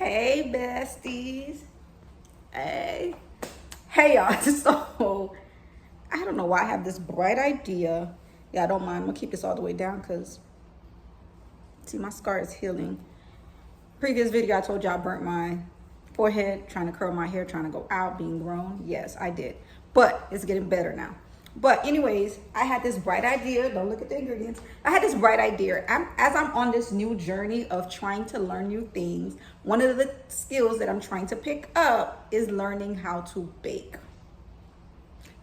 Hey, besties. Hey. Hey, y'all. So, I don't know why I have this bright idea. Yeah, I don't mind. I'm going to keep this all the way down because, see, my scar is healing. Previous video, I told you I burnt my forehead, trying to curl my hair, trying to go out, being grown. Yes, I did. But it's getting better now. But anyways, I had this bright idea. Don't look at the ingredients. I had this bright idea. As I'm on this new journey of trying to learn new things, one of the skills that I'm trying to pick up is learning how to bake.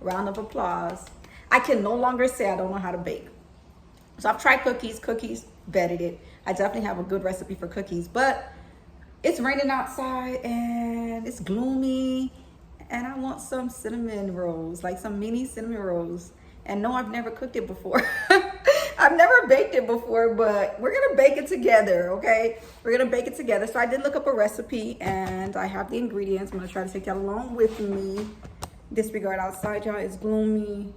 Round of applause. I can no longer say I don't know how to bake. So I've tried cookies, vetted it. I definitely have a good recipe for cookies, but it's raining outside and it's gloomy. And I want some cinnamon rolls, like some mini cinnamon rolls. And no, I've never cooked it before. I've never baked it before, but we're gonna bake it together, okay? We're gonna bake it together. So I did look up a recipe and I have the ingredients. I'm gonna try to take that along with me. Disregard outside, y'all, it's gloomy.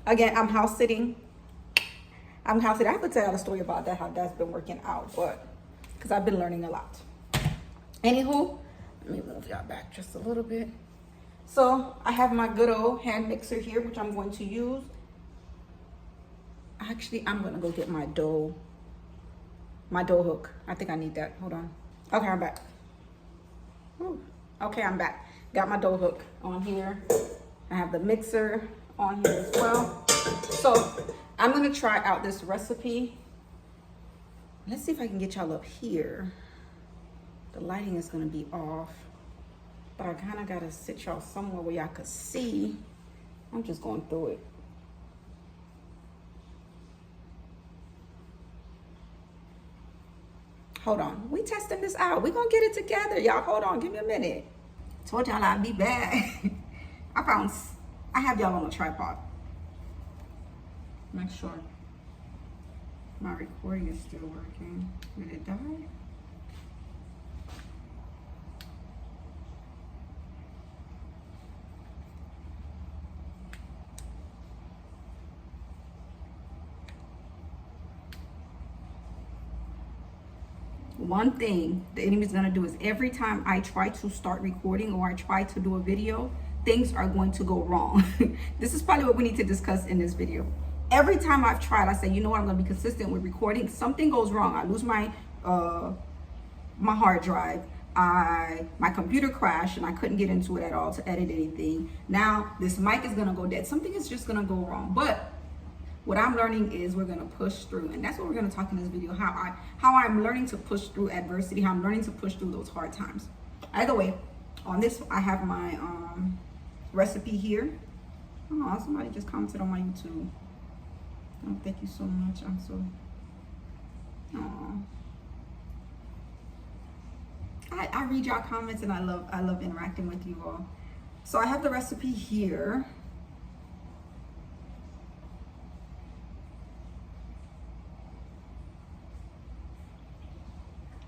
Again, I'm house sitting. I have to tell y'all a story about that, how that's been working out, but because I've been learning a lot. Anywho, let me move y'all back just a little bit. So I have my good old hand mixer here, which I'm going to use. Actually, I'm gonna go get my dough hook. I think I need that. Hold on. Okay, I'm back. Whew. Okay, I'm back. Got my dough hook on here. I have the mixer on here as well. So I'm gonna try out this recipe. Let's see if I can get y'all up here. The lighting is gonna be off, but I kind of gotta sit y'all somewhere where y'all could see. I'm just going through it. Hold on, we testing this out. We gonna get it together, y'all. Hold on, give me a minute. Told y'all I'd be back. I have y'all on a tripod. Make sure my recording is still working. Did it die? One thing the enemy's gonna do is every time I try to start recording or I try to do a video, things are going to go wrong. This is probably what we need to discuss in this video. Every time I've tried, I say, you know what, I'm gonna be consistent with recording. Something goes wrong. I lose my my hard drive. My computer crashed and I couldn't get into it at all to edit anything. Now this mic is gonna go dead. Something is just gonna go wrong. But what I'm learning is we're gonna push through, and that's what we're gonna talk in this video. How I'm learning to push through adversity. How I'm learning to push through those hard times. Either way, on this I have my recipe here. Oh, somebody just commented on my YouTube. Oh, thank you so much. I'm so. Oh. I read y'all comments and I love interacting with you all. So I have the recipe here.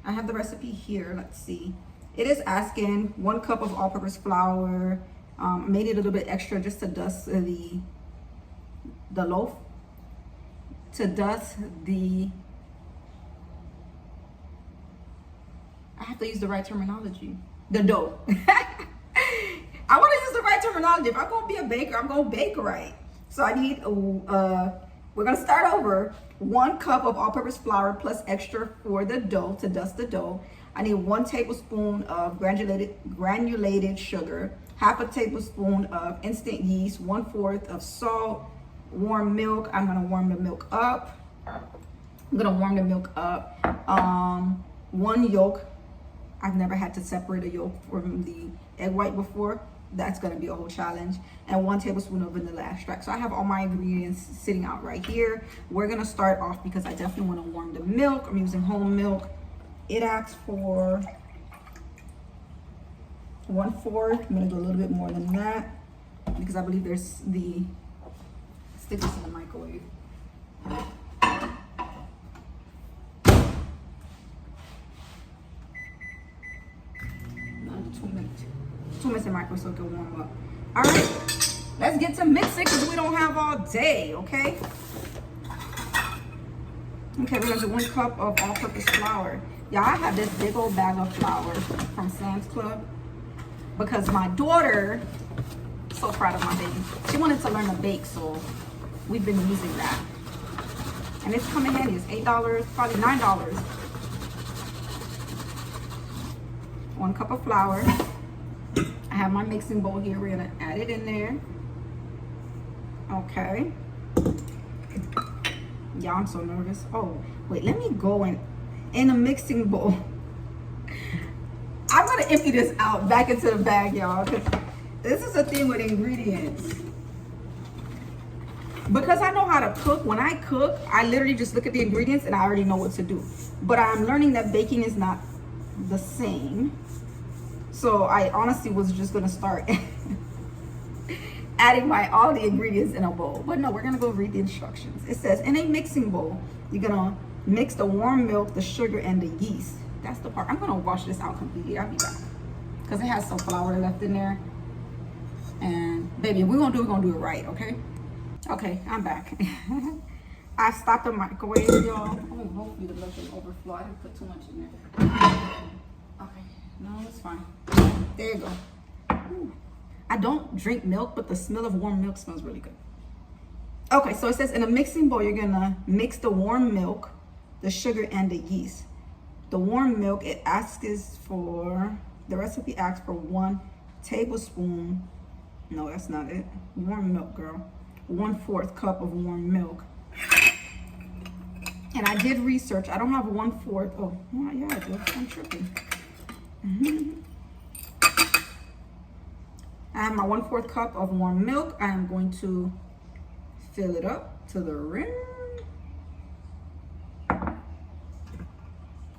I have the recipe here. Let's see. It is asking 1 cup of all-purpose flour. Made it a little bit extra just to dust the loaf. To dust the. I have to use the right terminology. The dough. I want to use the right terminology. If I'm gonna be a baker, I'm gonna bake right. So I need. We're gonna start over. 1 cup of all-purpose flour plus extra for the dough, to dust the dough. I need 1 tablespoon of granulated sugar, 1/2 tablespoon of instant yeast, 1/4 of salt, warm milk. I'm gonna warm the milk up. 1 yolk. I've never had to separate a yolk from the egg white before. That's gonna be a whole challenge. And 1 tablespoon of vanilla extract. So I have all my ingredients sitting out right here. We're gonna start off because I definitely wanna warm the milk. I'm using whole milk. It asks for 1/4. I'm gonna do a little bit more than that because I believe there's the stickers in the microwave. Another 2 minutes. 2 minutes in microwave so it can warm up. All right, let's get to mixing because we don't have all day, okay? Okay, we're gonna do 1 cup of all-purpose flour. Y'all, I have this big old bag of flour from Sam's Club because my daughter, so proud of my baby. She wanted to learn to bake, so we've been using that. And it's coming handy. It's $8, probably $9. 1 cup of flour. I have my mixing bowl here. We're gonna add it in there. Okay. Y'all, I'm so nervous. Oh, wait, let me go in a mixing bowl. I'm gonna empty this out back into the bag, y'all, because this is a thing with ingredients. Because I know how to cook, when I cook, I literally just look at the ingredients and I already know what to do. But I'm learning that baking is not the same. So I honestly was just gonna start adding all the ingredients in a bowl. But no, we're gonna go read the instructions. It says, in a mixing bowl, you're gonna mix the warm milk, the sugar, and the yeast. That's the part. I'm gonna wash this out completely. I'll be back. Because it has some flour left in there. And baby, if we're gonna do it, we're gonna do it right, okay? Okay, I'm back. I stopped the microwave, y'all. Oh, hopefully the milk didn't overflow. I didn't put too much in there. Okay, no, it's fine. There you go. Ooh. I don't drink milk, but the smell of warm milk smells really good. Okay, so it says in a mixing bowl, you're gonna mix the warm milk, the sugar, and the yeast. The warm milk, the recipe asks for 1 tablespoon. No, that's not it. Warm milk, girl. 1/4 cup of warm milk. And I did research. I don't have 1/4. Oh, yeah, I do. I'm tripping. I have my 1/4 cup of warm milk. I am going to fill it up to the rim.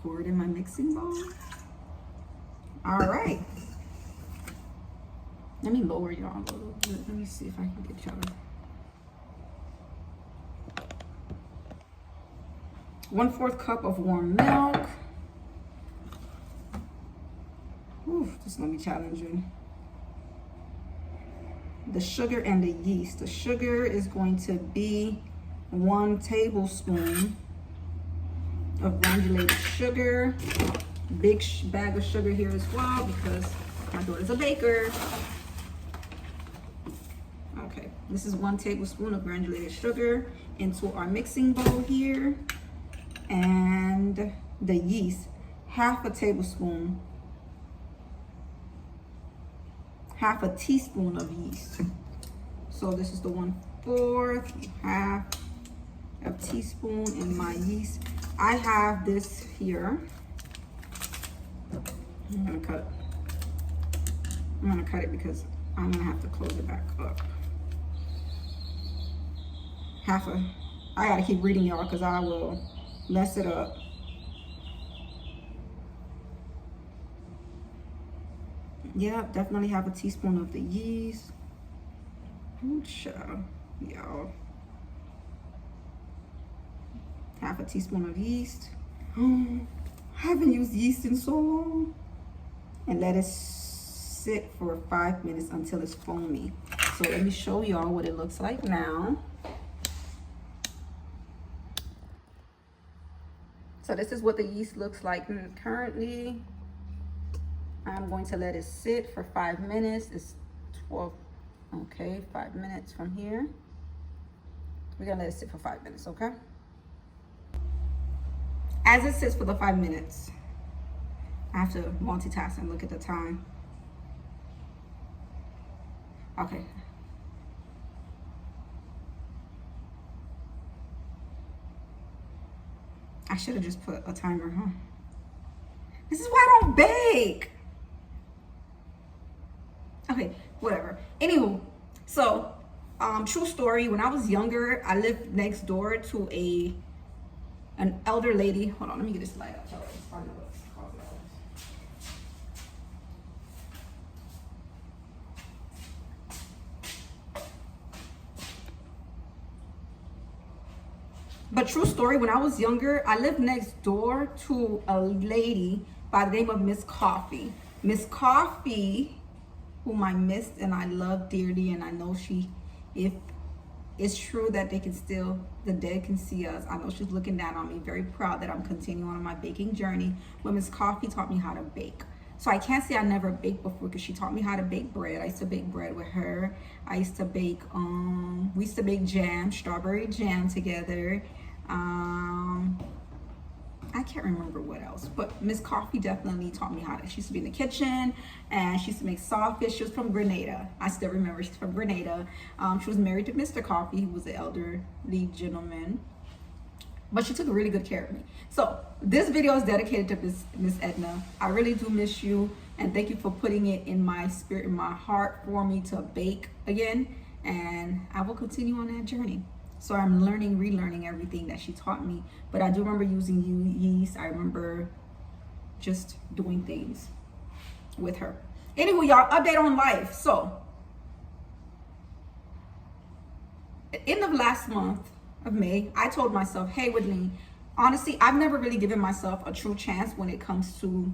Pour it in my mixing bowl. All right. Let me lower y'all a little bit. Let me see if I can get y'all. 1/4 cup of warm milk. Ooh, this is gonna be challenging. The sugar and the yeast. The sugar is going to be 1 tablespoon of granulated sugar. Big bag of sugar here as well because my daughter's a baker. Okay, this is 1 tablespoon of granulated sugar into our mixing bowl here. And the yeast, 1/2 tablespoon, 1/2 teaspoon of yeast. So this is the 1/4, 1/2 teaspoon in my yeast. I have this here. I'm gonna cut it because I'm gonna have to close it back up. I gotta keep reading y'all because I will mess it up. Yeah, definitely have 1 teaspoon of the yeast. Ooh, child, y'all. 1/2 teaspoon of yeast. I haven't used yeast in so long. And let it sit for 5 minutes until it's foamy. So let me show y'all what it looks like now. So this is what the yeast looks like currently. I'm going to let it sit for 5 minutes. It's 12, okay, 5 minutes from here. We're gonna let it sit for 5 minutes, okay? As it sits for the 5 minutes, I have to multitask and look at the time. Okay. I should have just put a timer, huh? This is why I don't bake. Okay, whatever. Anywho, so true story. When I was younger, I lived next door to an elder lady. Hold on, let me get this light up. But true story, when I was younger, I lived next door to a lady by the name of Miss Coffee. Miss Coffee, whom I missed and I love dearly, and I know if it's true that they can still, the dead can see us. I know she's looking down on me, very proud that I'm continuing on my baking journey. When Miss Coffee taught me how to bake. So I can't say I never baked before because she taught me how to bake bread. I used to bake bread with her. I used to bake, we used to bake jam, strawberry jam together. I can't remember what else, but Miss Coffee definitely taught me how to. She used to be in the kitchen and she used to make sawfish. She was from Grenada. I still remember she's from Grenada. She was married to Mr. Coffee, who was an elderly gentleman, but she took really good care of me. So this video is dedicated to Miss Edna. I really do miss you, and thank you for putting it in my spirit, in my heart for me to bake again, and I will continue on that journey. So I'm learning, relearning everything that she taught me. But I do remember using yeast. I remember just doing things with her. Anyway, y'all, update on life. So, at the end of last month of May, I told myself, hey, Whitney, honestly, I've never really given myself a true chance when it comes to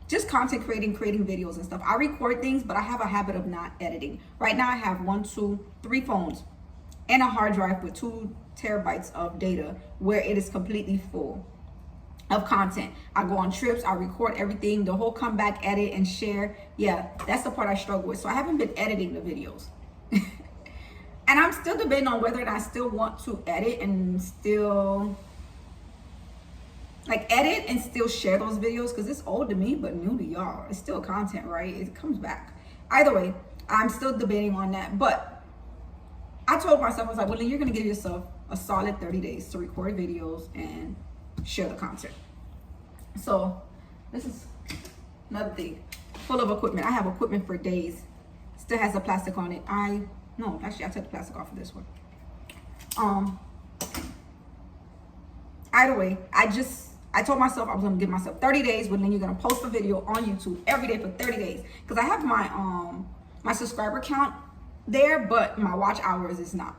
just content creating videos and stuff. I record things, but I have a habit of not editing. Right now, I have 1, 2, 3 phones and a hard drive with 2 terabytes of data where it is completely full of content. I go on trips, I record everything, the whole come back, edit and share. Yeah, that's the part I struggle with. So I haven't been editing the videos. And I'm still debating on whether or not I still want to edit and still edit and still share those videos, because it's old to me but new to y'all. It's still content, right? It comes back. Either way, I'm still debating on that. But I told myself, I was like, well, then you're going to give yourself a solid 30 days to record videos and share the content. So this is another thing, full of equipment. I have equipment for days. Still has the plastic on it. No, actually, I took the plastic off of this one. Either way, I told myself I was going to give myself 30 days, but then you're going to post a video on YouTube every day for 30 days. Because I have my subscriber count there, but my watch hours is not.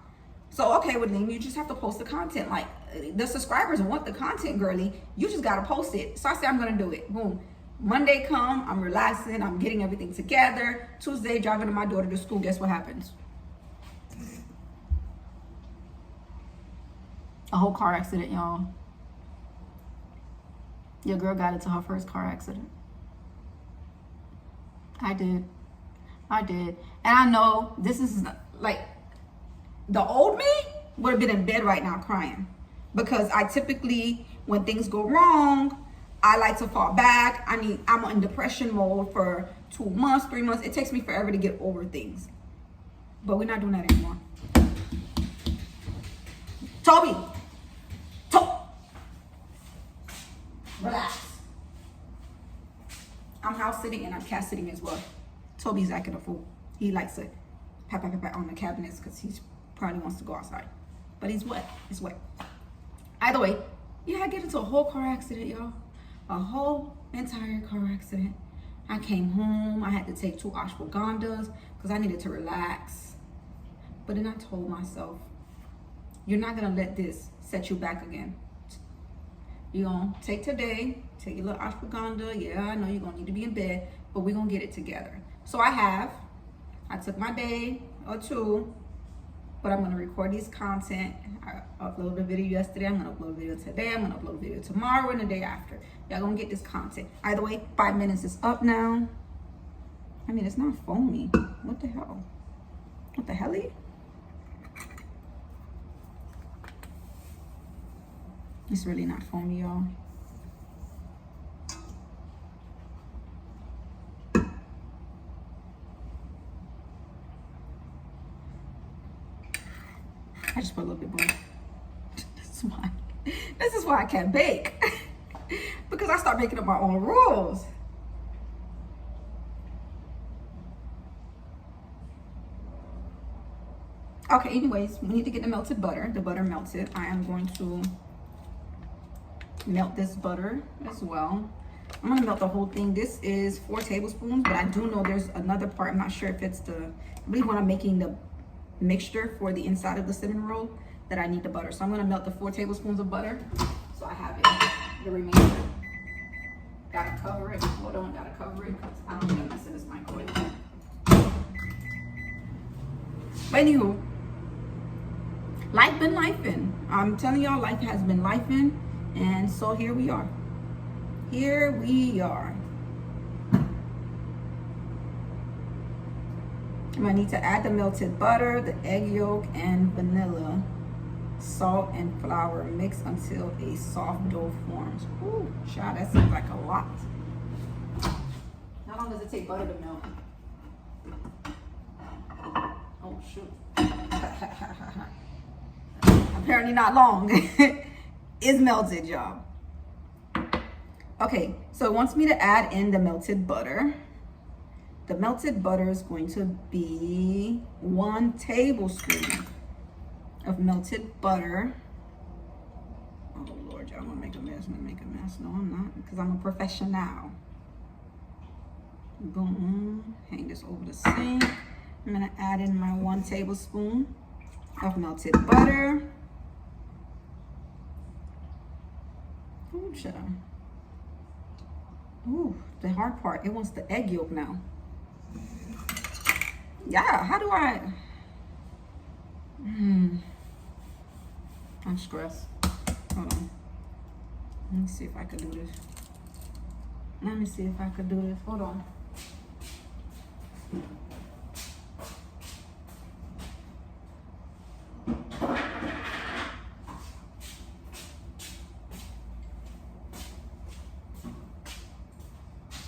So okay, well then you just have to post the content. Like, the subscribers want the content, girly. You just gotta post it. So I said I'm gonna do it. Boom. Monday come, I'm relaxing, I'm getting everything together. Tuesday, driving my daughter to school. Guess what happens? A whole car accident, y'all. Your girl got into her first car accident. I did. And I know this is like, the old me would have been in bed right now crying, because I typically, when things go wrong, I like to fall back. I'm in depression mode for 2 months, 3 months. It takes me forever to get over things, but we're not doing that anymore. Toby, relax. I'm house sitting and I'm cat sitting as well. Toby's acting a fool. He likes to pat on the cabinets because he probably wants to go outside. But he's wet. It's wet. Either way, yeah, I get into a whole car accident, y'all. A whole entire car accident. I came home. I had to take 2 ashwagandhas because I needed to relax. But then I told myself, you're not going to let this set you back again. You're going to take today, take your little ashwagandha. Yeah, I know you're going to need to be in bed, but we're going to get it together. So I took my day or 2, but I'm going to record these content. I uploaded a video yesterday. I'm going to upload a video today. I'm going to upload a video tomorrow and the day after. Y'all going to get this content. Either way, 5 minutes is up now. I mean, it's not foamy. What the hell? What the helly? It's really not foamy, y'all. I just put a little bit more. This is why I can't bake. Because I start making up my own rules. Okay, anyways, we need to get the melted butter. The butter melted. I am going to melt this butter as well. I'm gonna melt the whole thing. This is 4 tablespoons, but I do know there's another part. I'm not sure if it's I believe when I'm making the mixture for the inside of the cinnamon roll that I need the butter. So I'm gonna melt the 4 tablespoons of butter. So I have it, the remainder. Gotta cover it. Hold on, gotta cover it because I don't think I'm messing this microwave. But anywho, been lifing. I'm telling y'all, life has been lifing, and so here we are. Here we are. I'm gonna need to add the melted butter, the egg yolk, and vanilla, salt, and flour. Mix until a soft dough forms. Ooh, child, that seems like a lot. How long does it take butter to melt? Oh, shoot. Apparently not long. It's melted, y'all. Okay, so it wants me to add in the melted butter. The melted butter is going to be 1 tablespoon of melted butter. Oh Lord, y'all, I'm gonna make a mess. I'm gonna make a mess. No, I'm not, because I'm a professional. Boom. Hang this over the sink. I'm gonna add in my 1 tablespoon of melted butter. Ooh, child. Ooh, the hard part. It wants the egg yolk now. Yeah, how do I? I'm stressed. Hold on. Let me see if I can do this. Let me see if I can do this. Hold on.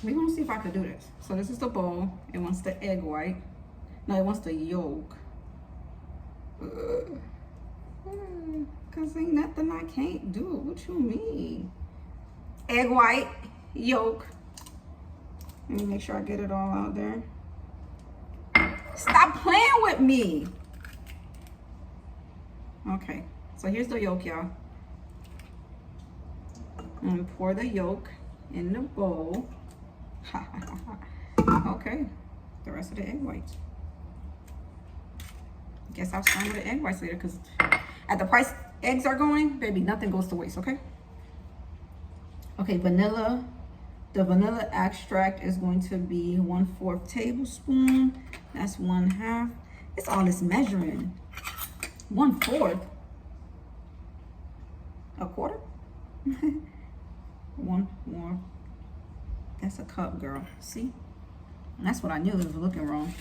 We're gonna see if I can do this. So this is the bowl. It wants the egg white. No, it wants the yolk. Cause ain't nothing I can't do. What you mean? Egg white, yolk. Let me make sure I get it all out there. Stop playing with me. Okay, so here's the yolk, y'all. I'm gonna pour the yolk in the bowl. Okay, the rest of the egg whites. Guess I'll scramble the egg whites later, because at the price eggs are going, baby, nothing goes to waste, okay? Okay, vanilla. The vanilla extract is going to be 1/4 tablespoon. That's 1/2. It's all this measuring. 1/4. A quarter? 1 more. That's a cup, girl. See? And that's what I knew. It was looking wrong.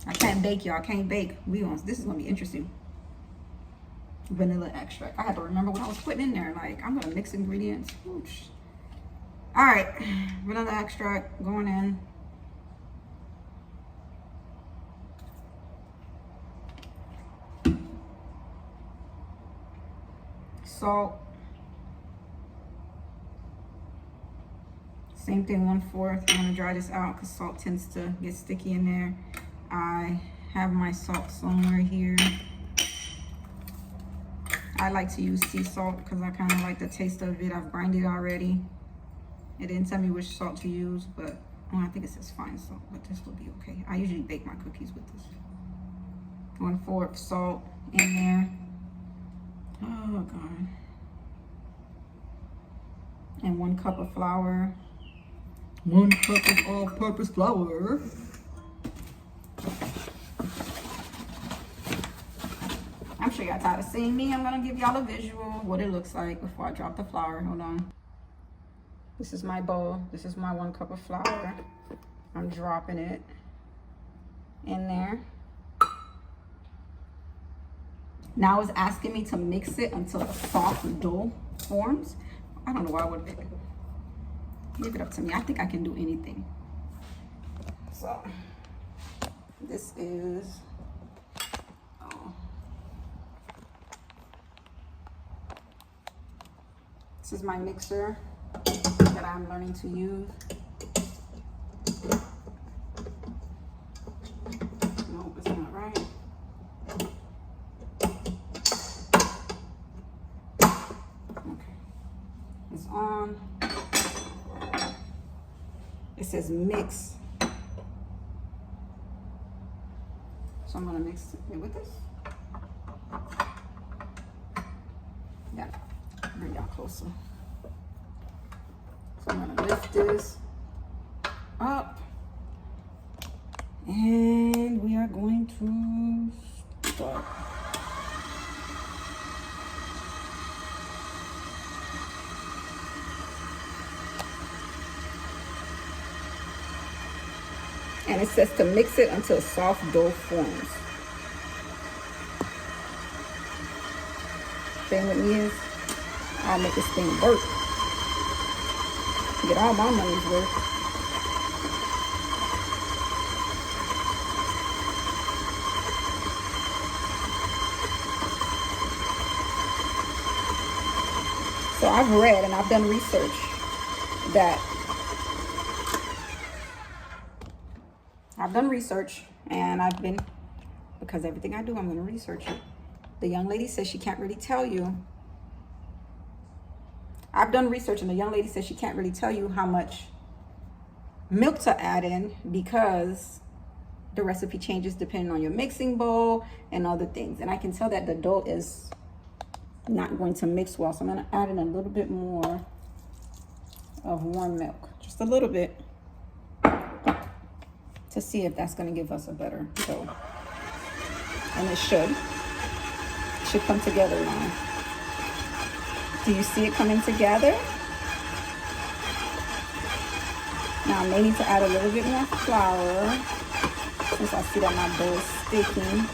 I can't bake, y'all. I can't bake. This is gonna be interesting. Vanilla extract. I had to remember what I was putting in there. Like, I'm gonna mix ingredients. Oosh. All right, vanilla extract going in. Salt. Same thing, 1/4. I'm gonna dry this out because salt tends to get sticky in there. I have my salt somewhere here. I like to use sea salt because I kind of like the taste of it. I've grinded it already. It didn't tell me which salt to use, but I think it says fine salt, but this will be okay. I usually bake my cookies with this. 1/4 salt in there. Oh God. And 1 cup of flour. 1 cup of all-purpose flour. I'm sure y'all tired of seeing me. I'm gonna give y'all a visual of what it looks like before I drop the flour. Hold on. This is my bowl. This is my 1 cup of flour. I'm dropping it in there. Now it's asking me to mix it until a soft dough forms. I don't know why I would leave it up to me. I think I can do anything. So this is this is my mixer that I'm learning to use. Nope, it's not right. Okay, it's on. It says mix. So I'm gonna mix it with this. Yeah, bring y'all closer. So I'm gonna lift this up, and we are going to start. And it says to mix it until soft dough forms. Thing with me is, I'll make this thing work. Get all my money's worth. So I've read and I've done research that because everything I do, I'm going to research it. The young lady says she can't really tell you. I've done research and the young lady says she can't really tell you how much milk to add in because the recipe changes depending on your mixing bowl and other things. And I can tell that the dough is not going to mix well. So I'm going to add in a little bit more of warm milk. Just a little bit. To see if that's going to give us a better dough. And it should come together now. Do you see it coming together? Now I may need to add a little bit more flour since I see that my dough is sticking.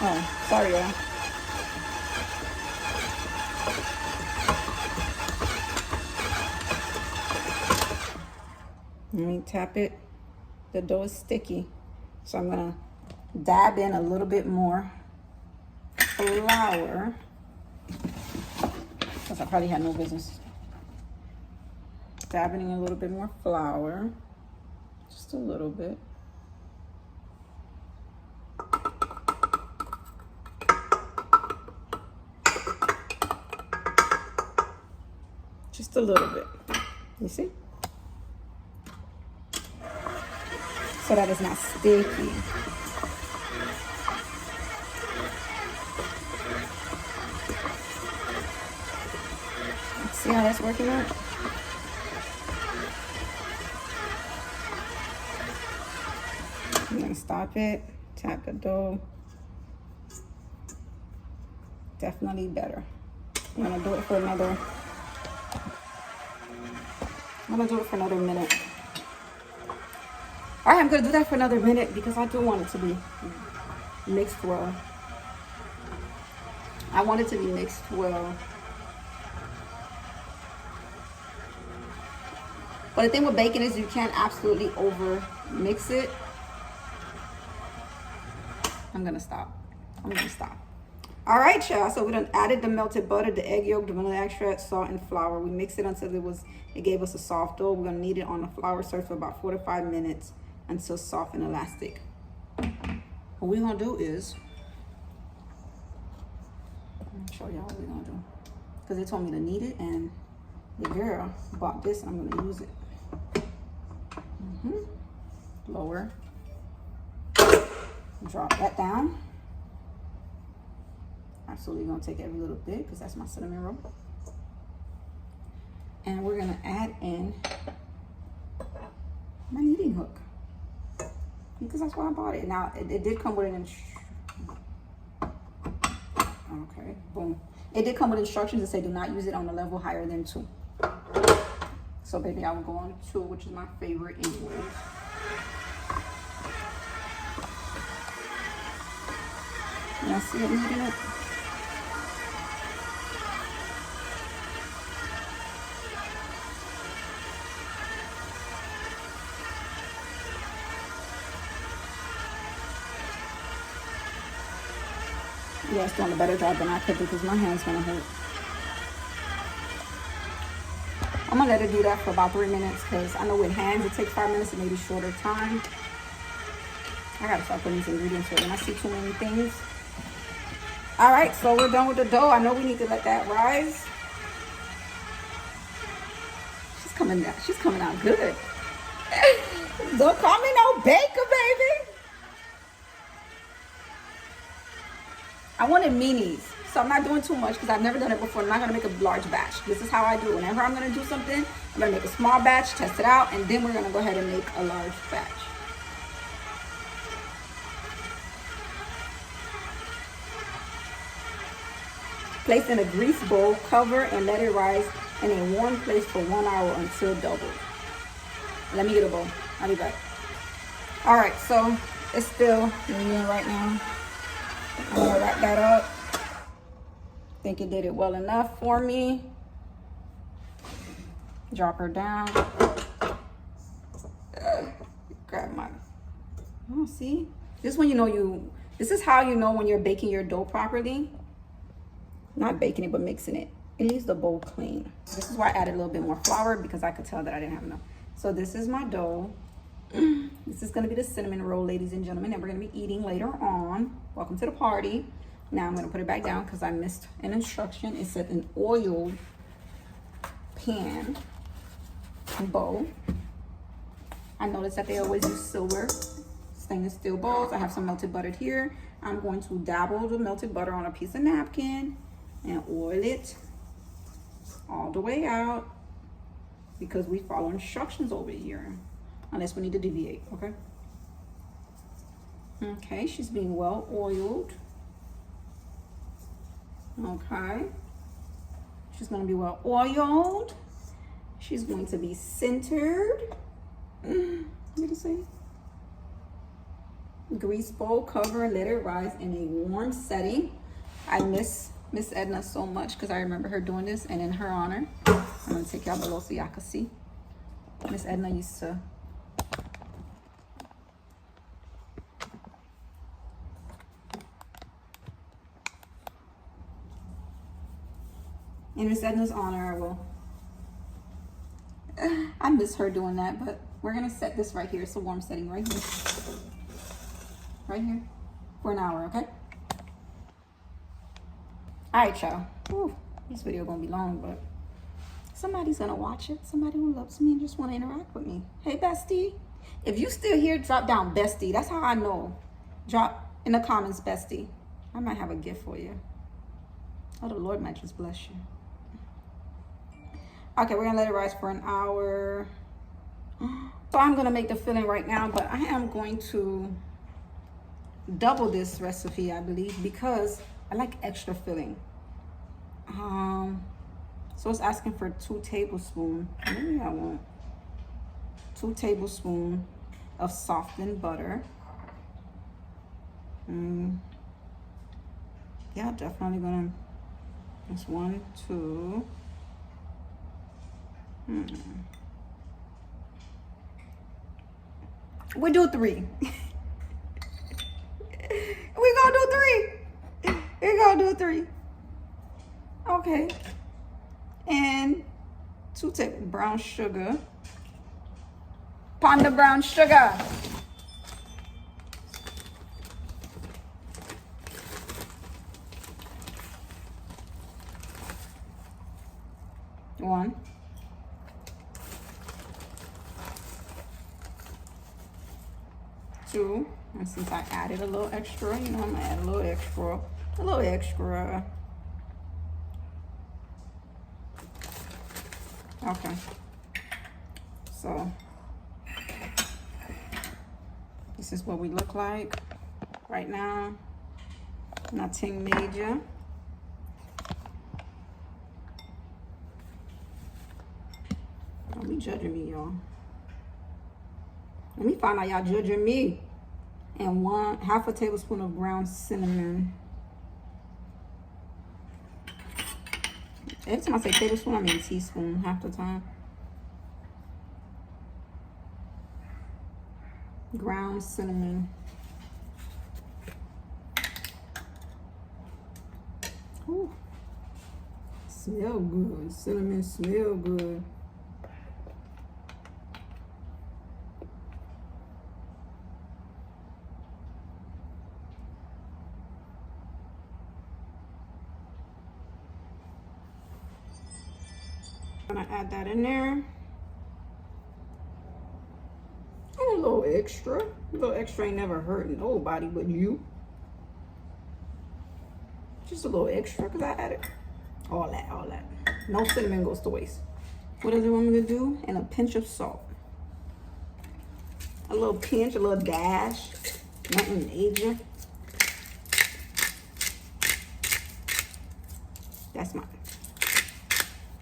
Oh, sorry y'all. Let me tap it. The dough is sticky. So I'm gonna dab in a little bit more flour. Because I probably had no business. Dabbing in a little bit more flour. Just a little bit. Just a little bit. You see? So that it's not sticky. See how that's working out? I'm gonna stop it, tap the dough. Definitely better. I'm gonna do it for another minute. All right, I'm gonna do that for another minute because I do want it to be mixed well. I want it to be mixed well. But the thing with bacon is you can't absolutely over mix it. I'm gonna stop. All right, y'all. So we done added the melted butter, the egg yolk, the vanilla extract, salt, and flour. We mixed it until it gave us a soft dough. We're gonna knead it on the flour surface for about 4 to 5 minutes until soft and elastic. What we're gonna do is, let me show y'all what we're gonna do. Because they told me to knead it and the girl bought this and I'm gonna use it. Lower. Drop that down. Absolutely gonna take every little bit because that's my cinnamon roll. And we're gonna add in my kneading hook because that's why I bought it. Now it did come with an okay, boom. It did come with instructions that say do not use it on a level higher than 2. So baby, I will go on 2, which is my favorite anyway. Y'all see it kneading it? Yeah, it's doing a better job than I could because my hand's gonna hurt. I'm gonna let it do that for about 3 minutes because I know with hands it takes 5 minutes, it may be shorter time. I gotta start putting these ingredients here when I see too many things. All right, so we're done with the dough. I know we need to let that rise. She's coming out good. Don't call me no baker, baby. I wanted minis, so I'm not doing too much because I've never done it before. I'm not gonna make a large batch. This is how I do it. Whenever I'm gonna do something, I'm gonna make a small batch, test it out, and then we're gonna go ahead and make a large batch. Place in a grease bowl, cover, and let it rise in a warm place for 1 hour until doubled. Let me get a bowl. I'll be back. All right, so it's still kneading right now. I'm gonna wrap that up. Think it did it well enough for me. Drop her down. Grab my, oh, see? This is when you know this is how you know when you're baking your dough properly. Not baking it, but mixing it. It leaves the bowl clean. This is why I added a little bit more flour, because I could tell that I didn't have enough. So this is my dough. This is gonna be the cinnamon roll, ladies and gentlemen, that we're gonna be eating later on. Welcome to the party. Now I'm gonna put it back down because I missed an instruction. It said an oiled pan and bowl. I noticed that they always use silver stainless steel bowls. I have some melted butter here. I'm going to dabble the melted butter on a piece of napkin and oil it all the way out, because we follow instructions over here, unless we need to deviate, okay? Okay, she's being well oiled. Okay. She's gonna be well oiled. She's going to be centered. What did it say? Grease bowl, cover and let it rise in a warm setting. I miss Miss Edna so much because I remember her doing this, and in her honor, I'm gonna take y'all below so y'all can see. Miss Edna used to in Miss Edna's honor, I miss her doing that, but we're gonna set this right here. It's a warm setting right here. Right here for an hour, okay? All right, y'all. This video gonna be long, but somebody's gonna watch it. Somebody who loves me and just wanna interact with me. Hey, bestie. If you still here, drop down bestie. That's how I know. Drop in the comments, bestie. I might have a gift for you. Oh, the Lord might just bless you. Okay, we're gonna let it rise for an hour. So I'm gonna make the filling right now, but I am going to double this recipe, I believe, because I like extra filling. So it's asking for 2 tablespoons. Maybe I want 2 tablespoons of softened butter. Yeah, definitely gonna. That's 1, 2. We do 3. We're gonna do 3. We're gonna do 3. Okay. And 2 tablespoons brown sugar. Ponder brown sugar. One. 2. And since I added a little extra, you know, I'm gonna add a little extra. A little extra. Okay. So this is what we look like right now. Nothing major. Don't be judging me, y'all. Let me find out y'all judging me. And 1/2 tablespoon of ground cinnamon. Every time I say tablespoon, I mean teaspoon half the time. Ground cinnamon. Ooh. Smell good. Cinnamon smell good. Gonna add that in there. And a little extra. A little extra ain't never hurt nobody but you. Just a little extra because I added all that. No cinnamon goes to waste. What does it want me to do? And a pinch of salt. A little pinch, a little dash. Nothing major. That's mine.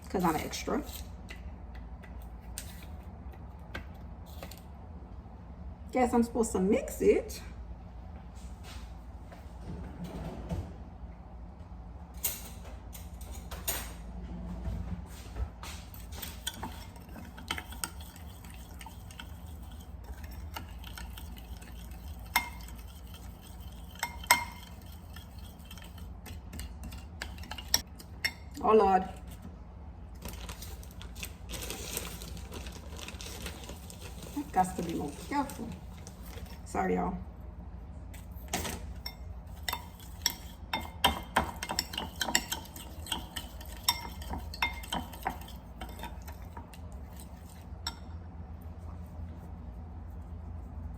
Because I'm extra. Guess I'm supposed to mix it. Oh Lord. I've got to be more careful. Sorry, y'all.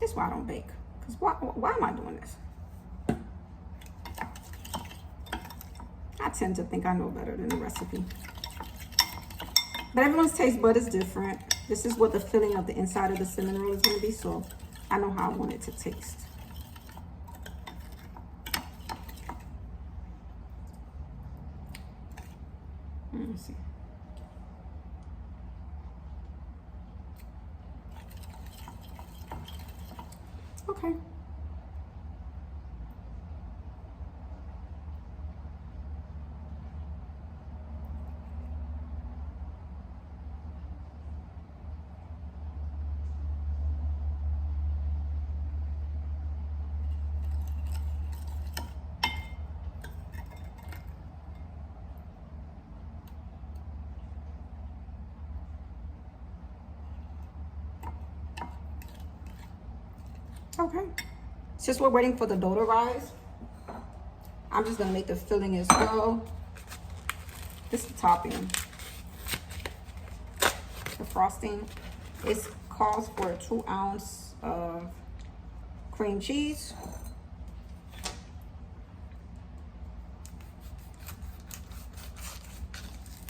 This is why I don't bake. Because why am I doing this? I tend to think I know better than the recipe. But everyone's taste bud is different. This is what the filling of the inside of the cinnamon roll is going to be, so I know how I want it to taste. Let's see. Okay. Okay. Since we're waiting for the dough to rise, I'm just gonna make the filling as well. This is the topping. The frosting. It calls for 2 ounces of cream cheese.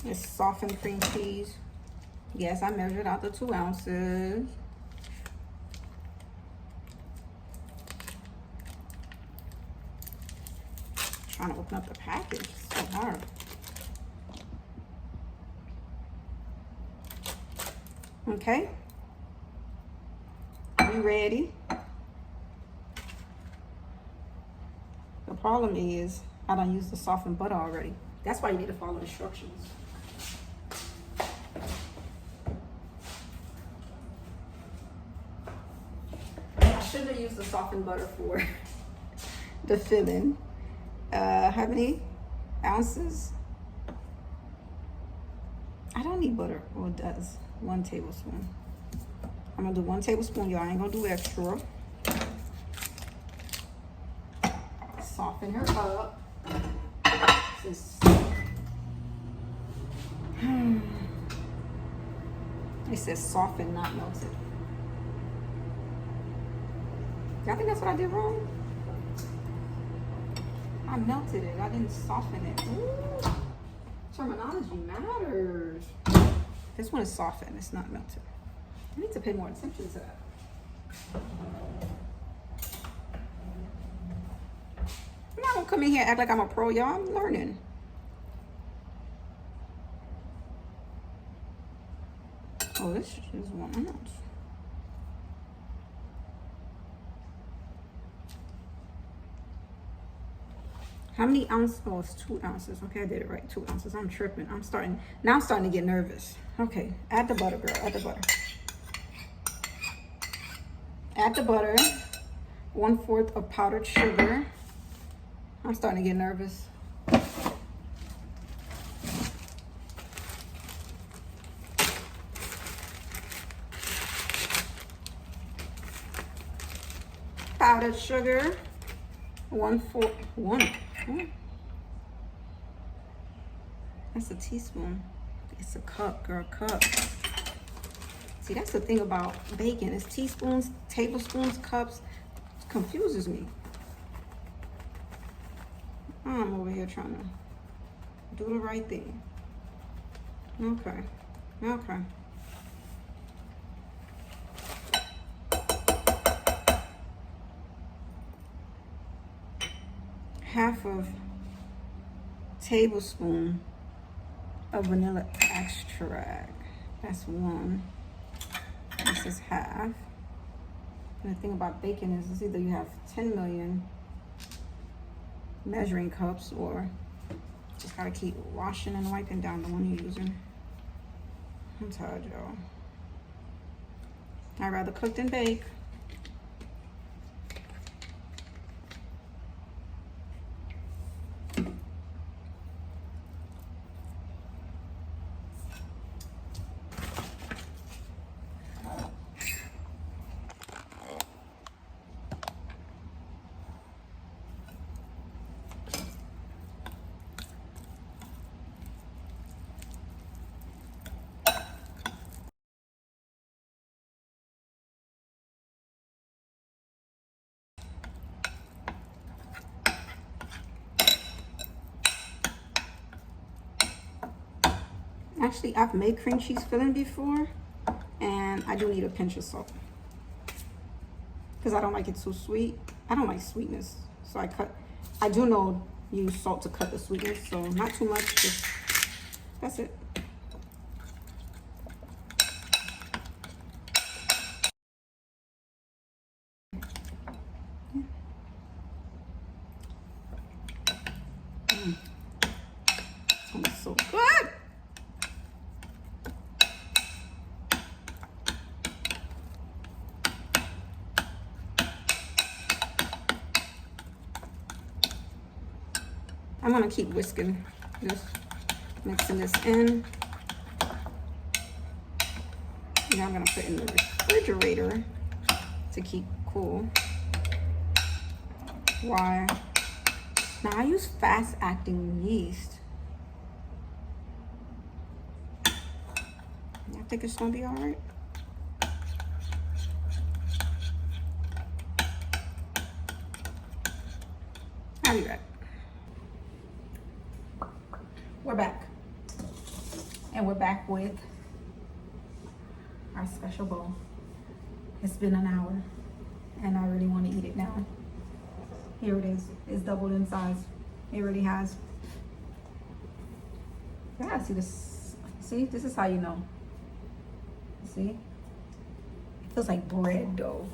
It's softened cream cheese. Yes, I measured out the 2 ounces. Trying to open up the package. It's so hard. Okay. You ready? The problem is I don't use the softened butter already. That's why you need to follow instructions. I should have used the softened butter for the filling. How many ounces? I don't need butter. Well, it does. 1 tablespoon. I'm gonna do 1 tablespoon, y'all. I ain't gonna do extra. Soften her up. It says soften, not melted. Y'all think that's what I did wrong? I melted it. I didn't soften it. Ooh. Terminology matters. This one is softened. It's not melted. I need to pay more attention to that. I'm not gonna come in here and act like I'm a pro, y'all. I'm learning. Oh, this is 1 ounce. How many ounces? Oh, it's 2 ounces. Okay, I did it right. 2 ounces. I'm tripping. I'm starting to get nervous. Okay, add the butter, girl. Add the butter. Add the butter. 1/4 of powdered sugar. I'm starting to get nervous. Powdered sugar. 1/4. That's a teaspoon. It's a cup, girl, cup. See, that's the thing about baking. It's teaspoons, tablespoons, cups. It confuses me. I'm over here trying to do the right thing. Okay. Okay. Half of tablespoon of vanilla extract. That's 1. This is half. And the thing about baking is it's either you have 10 million measuring cups or just gotta keep washing and wiping down the one you're using. I'm tired, y'all. I'd rather cook than bake. Actually, I've made cream cheese filling before, and I do need a pinch of salt because I don't like it too sweet. I don't like sweetness, so I do know use salt to cut the sweetness, so not too much. Just that's it. It's gonna be so good. I'm gonna keep whisking this, mixing this in. Now I'm gonna put it in the refrigerator to keep cool. Why? Now I use fast-acting yeast. I think it's gonna be all right. I'll be back. We're back. And we're back with our special bowl. It's been an hour and I really want to eat it now. Here it is. It's doubled in size. It really has. Yeah, see this? See, this is how you know. See? It feels like bread dough.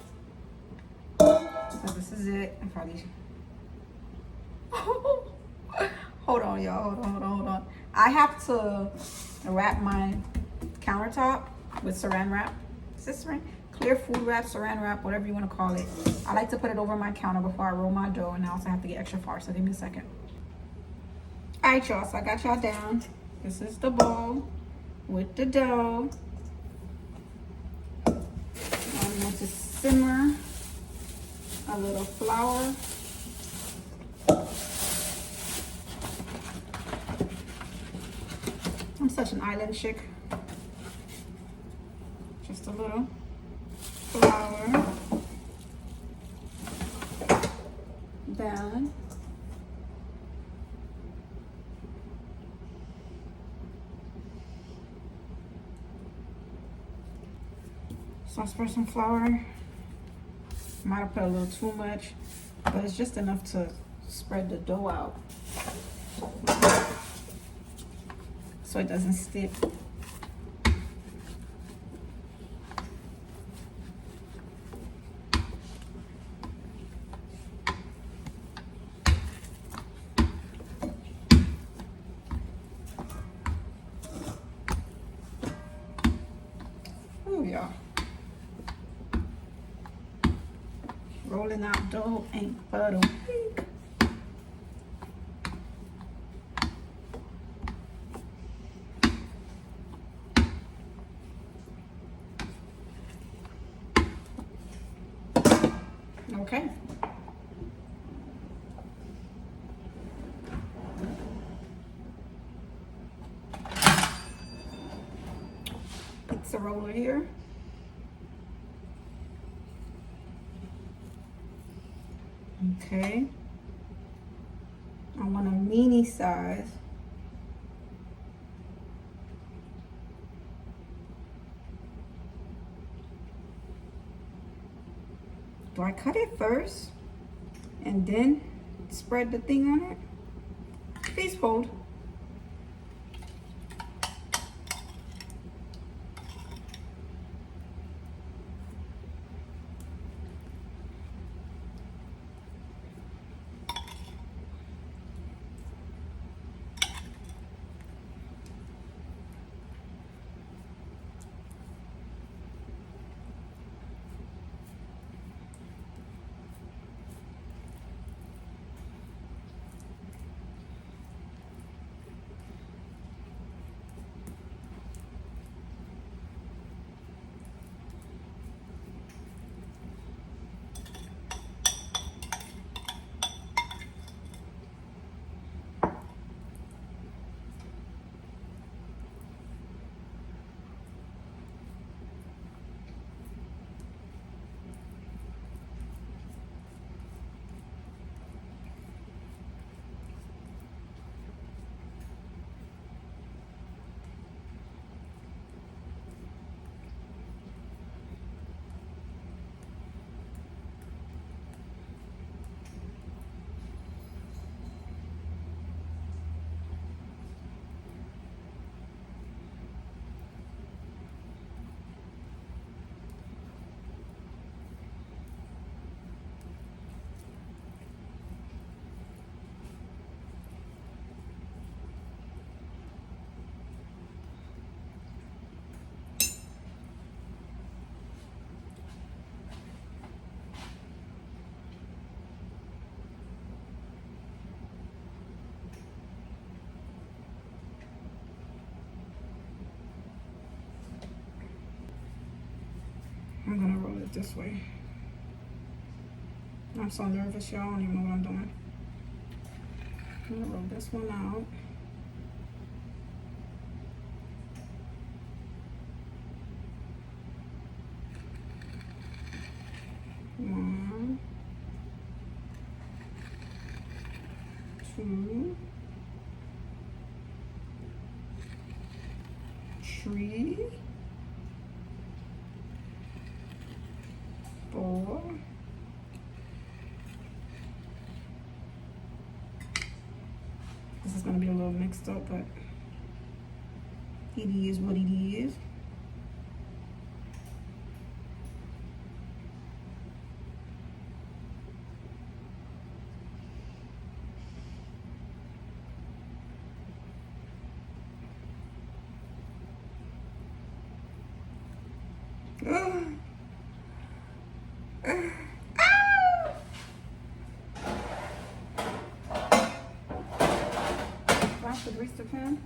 So this is it. I probably hold on, y'all. Hold on. I have to wrap my countertop with saran wrap. Is this saran? Clear food wrap, saran wrap, whatever you want to call it. I like to put it over my counter before I roll my dough, and I also have to get extra far, so give me a second. All right, y'all, so I got y'all down. This is the bowl with the dough. I'm going to simmer a little flour. I'm such an island chick. Just a little flour. Then so I spread some flour. Might have put a little too much, but it's just enough to spread the dough out so it doesn't stick. Oh yeah. Rolling out dough ain't but a week. Okay. Pizza roller here. Okay. I want a mini size. Do I cut it first and then spread the thing on it? Please hold. this way. I'm so nervous, y'all. I don't even know what I'm doing. I'm gonna roll this one out. One, two, three, 4. This is gonna be a little mixed up, but it is what it is. Wash the grease the pan.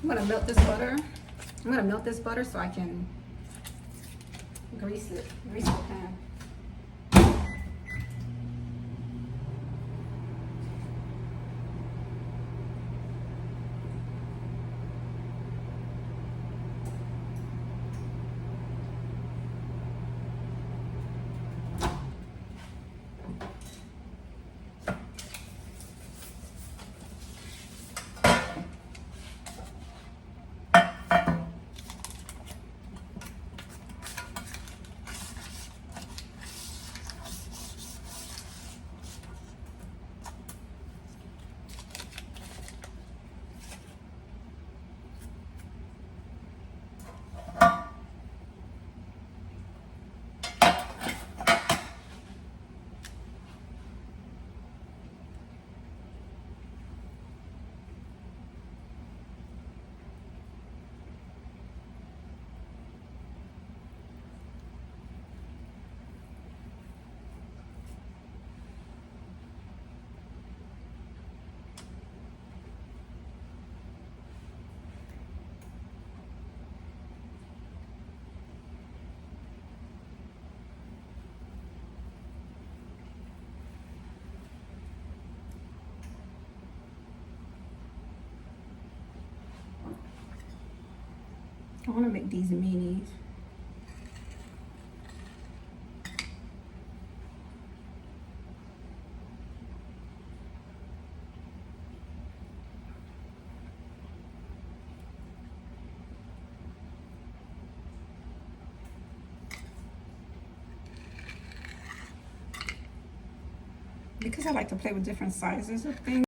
I'm gonna melt this butter. I'm gonna melt this butter so I can grease the pan. I want to make these minis. Because I like to play with different sizes of things.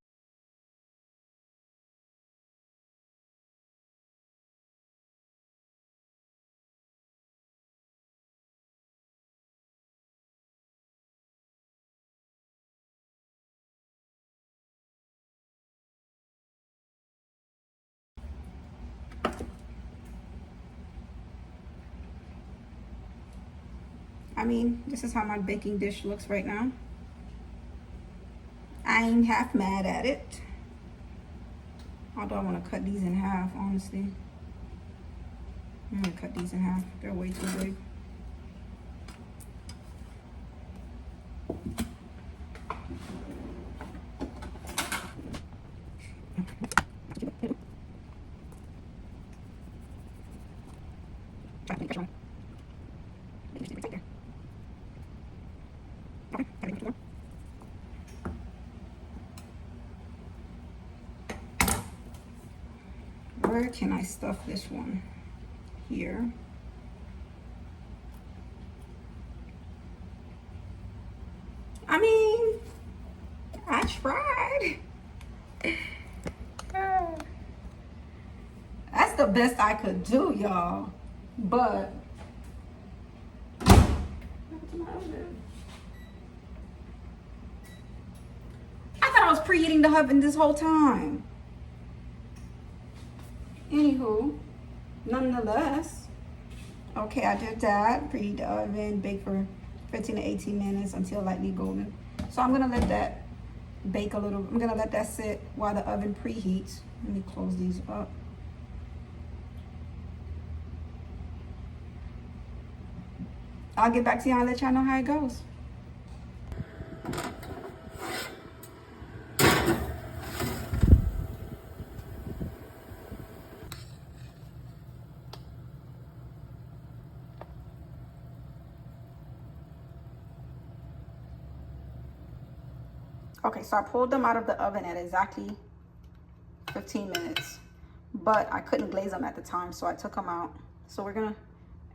I mean, this is how my baking dish looks right now. I ain't half mad at it. Although I want to cut these in half, honestly. I'm gonna cut these in half. They're way too big. Where can I stuff this one? Here. I mean, I tried. That's the best I could do, y'all. But I thought I was preheating the oven this whole time. Anywho, nonetheless, okay, I did that. Preheat the oven, bake for 15 to 18 minutes until lightly golden. So I'm gonna let that bake a little. I'm gonna let that sit while the oven preheats. Let me close these up. I'll get back to y'all and let y'all know how it goes. Okay, so I pulled them out of the oven at exactly 15 minutes, but I couldn't glaze them at the time, so I took them out. So we're gonna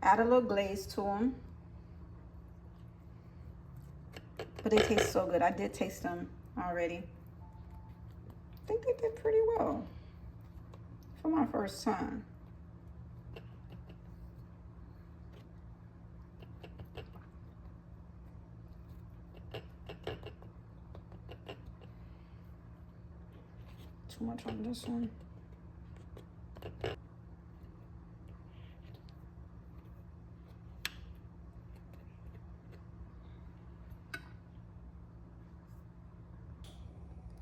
add a little glaze to them. But they taste so good. I did taste them already. I think they did pretty well for my first time. Too much on this one.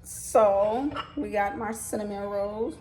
So we got my cinnamon rolls.